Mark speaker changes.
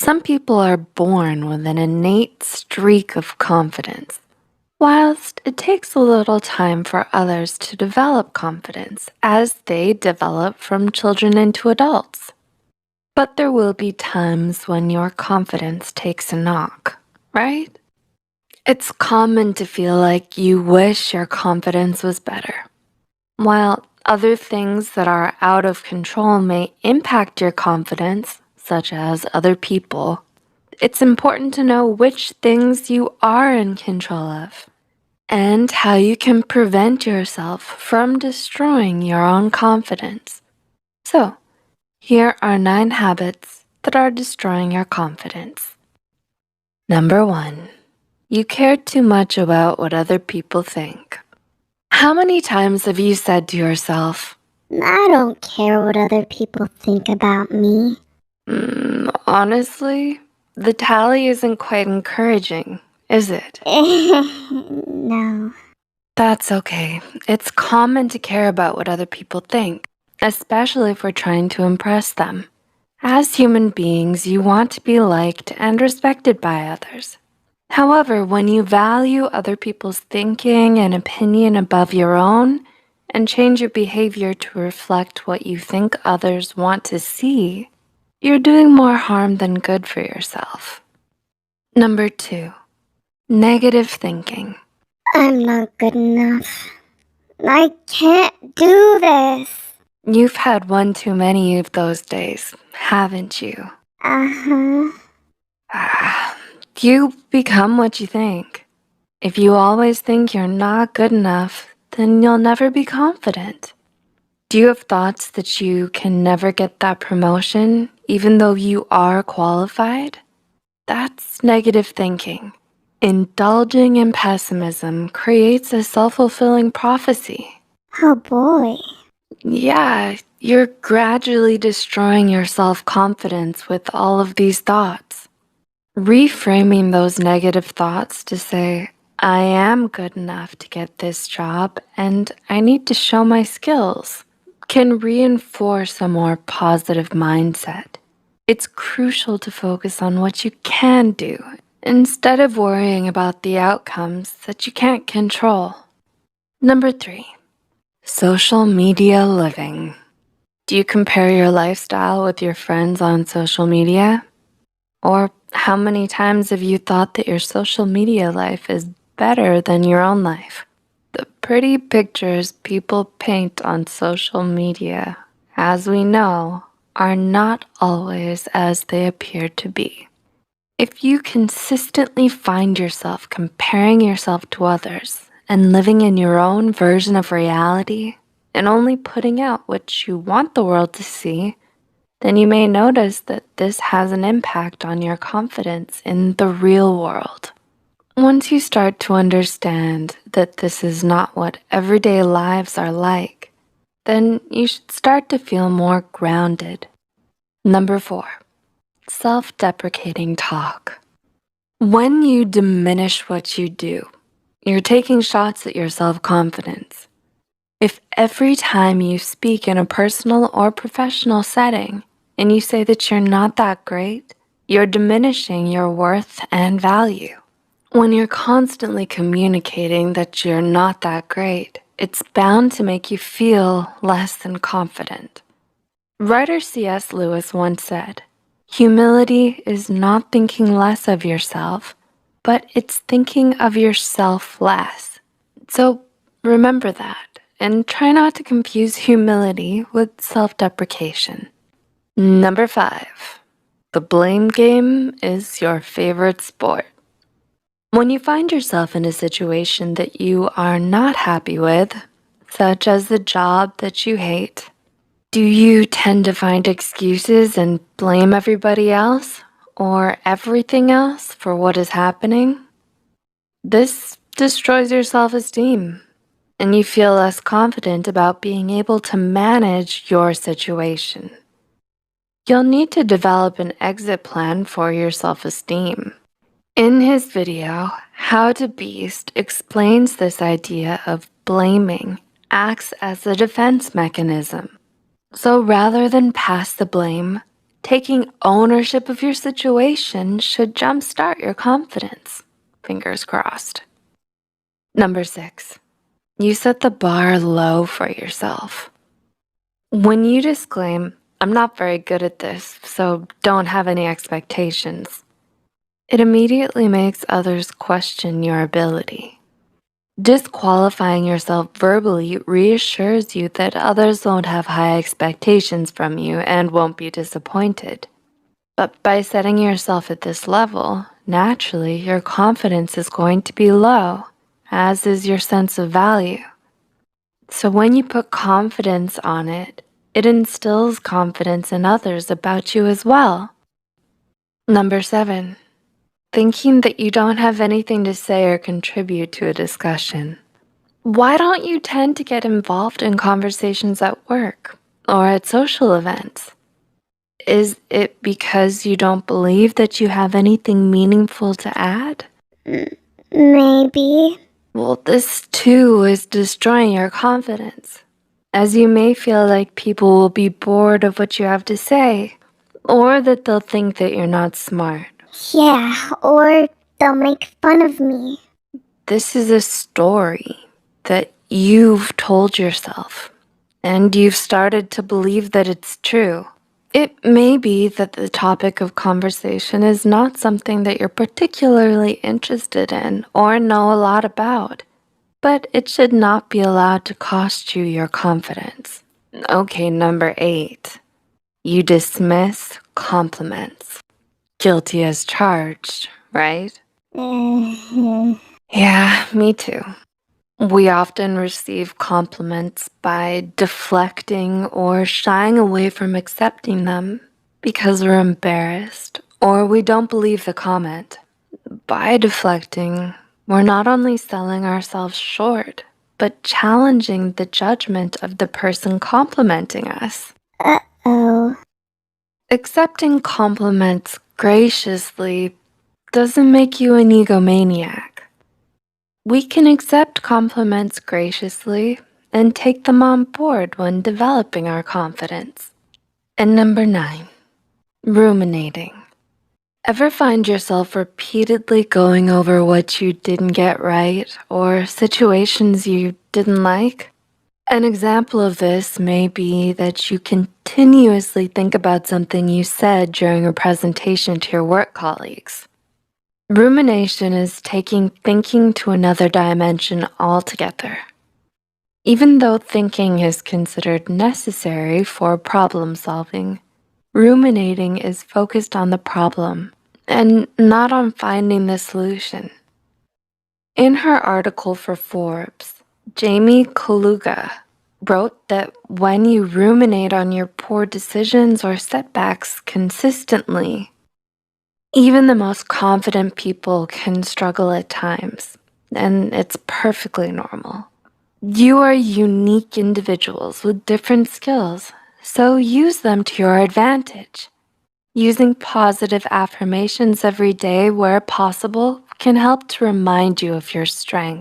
Speaker 1: Some people are born with an innate streak of confidence, whilst it takes a little time for others to develop confidence as they develop from children into adults. But there will be times when your confidence takes a knock, right? It's common to feel like you wish your confidence was better. While other things that are out of control may impact your confidence, such as other people, it's important to know which things you are in control of and how you can prevent yourself from destroying your own confidence. So, here are 9 habits that are destroying your confidence. Number 1, you care too much about what other people think. How many times have you said to yourself,
Speaker 2: I don't care what other people think about me.
Speaker 1: Honestly, the tally isn't quite encouraging, is it?
Speaker 2: No.
Speaker 1: That's okay. It's common to care about what other people think, especially if we're trying to impress them. As human beings, you want to be liked and respected by others. However, when you value other people's thinking and opinion above your own, and change your behavior to reflect what you think others want to see, you're doing more harm than good for yourself. Number 2, negative thinking.
Speaker 2: I'm not good enough. I can't do this.
Speaker 1: You've had one too many of those days, haven't you? You become what you think. If you always think you're not good enough, then you'll never be confident. Do you have thoughts that you can never get that promotion, even though you are qualified? That's negative thinking. Indulging in pessimism creates a self-fulfilling prophecy.
Speaker 2: Oh boy.
Speaker 1: Yeah, you're gradually destroying your self-confidence with all of these thoughts. Reframing those negative thoughts to say, I am good enough to get this job and I need to show my skills, can reinforce a more positive mindset. It's crucial to focus on what you can do instead of worrying about the outcomes that you can't control. Number 3, social media living. Do you compare your lifestyle with your friends on social media? Or how many times have you thought that your social media life is better than your own life? The pretty pictures people paint on social media, as we know, are not always as they appear to be. If you consistently find yourself comparing yourself to others and living in your own version of reality and only putting out what you want the world to see, then you may notice that this has an impact on your confidence in the real world. Once you start to understand that this is not what everyday lives are like, then you should start to feel more grounded. Number 4, self-deprecating talk. When you diminish what you do, you're taking shots at your self-confidence. If every time you speak in a personal or professional setting, and you say that you're not that great, you're diminishing your worth and value. When you're constantly communicating that you're not that great, it's bound to make you feel less than confident. Writer C.S. Lewis once said, "Humility is not thinking less of yourself, but it's thinking of yourself less." So remember that, and try not to confuse humility with self-deprecation. Number 5, the blame game is your favorite sport. When you find yourself in a situation that you are not happy with, such as the job that you hate, do you tend to find excuses and blame everybody else or everything else for what is happening? This destroys your self-esteem, and you feel less confident about being able to manage your situation. You'll need to develop an exit plan for your self-esteem. In his video, How to Beast explains this idea of blaming acts as a defense mechanism. So rather than pass the blame, Taking ownership of your situation should jumpstart your confidence. Fingers crossed. Number 6, you set the bar low for yourself. When you disclaim, "I'm not very good at this, so don't have any expectations," it immediately makes others question your ability. Disqualifying yourself verbally reassures you that others won't have high expectations from you and won't be disappointed. But by setting yourself at this level, naturally your confidence is going to be low, as is your sense of value. So when you put confidence on it, it instills confidence in others about you as well. Number 7, thinking that you don't have anything to say or contribute to a discussion. Why don't you tend to get involved in conversations at work or at social events? Is it because you don't believe that you have anything meaningful to add?
Speaker 2: Maybe.
Speaker 1: Well, this too is destroying your confidence, as you may feel like people will be bored of what you have to say, or that they'll think that you're not smart.
Speaker 2: Yeah, or they'll make fun of me.
Speaker 1: This is a story that you've told yourself, and you've started to believe that it's true. It may be that the topic of conversation is not something that you're particularly interested in or know a lot about, but it should not be allowed to cost you your confidence. Okay, number 8, you dismiss compliments. Guilty as charged, right? Yeah, me too. We often receive compliments by deflecting or shying away from accepting them because we're embarrassed or we don't believe the comment. By deflecting, we're not only selling ourselves short, but challenging the judgment of the person complimenting us.
Speaker 2: Uh-oh.
Speaker 1: Accepting compliments graciously doesn't make you an egomaniac. We can accept compliments graciously and take them on board when developing our confidence. And number 9, ruminating. Ever find yourself repeatedly going over what you didn't get right or situations you didn't like? An example of this may be that you continuously think about something you said during a presentation to your work colleagues. Rumination is taking thinking to another dimension altogether. Even though thinking is considered necessary for problem solving, ruminating is focused on the problem and not on finding the solution. In her article for Forbes, Jamie Kaluga wrote that when you ruminate on your poor decisions or setbacks consistently, even the most confident people can struggle at times, and it's perfectly normal. You are unique individuals with different skills, so use them to your advantage. Using positive affirmations every day where possible can help to remind you of your strengths.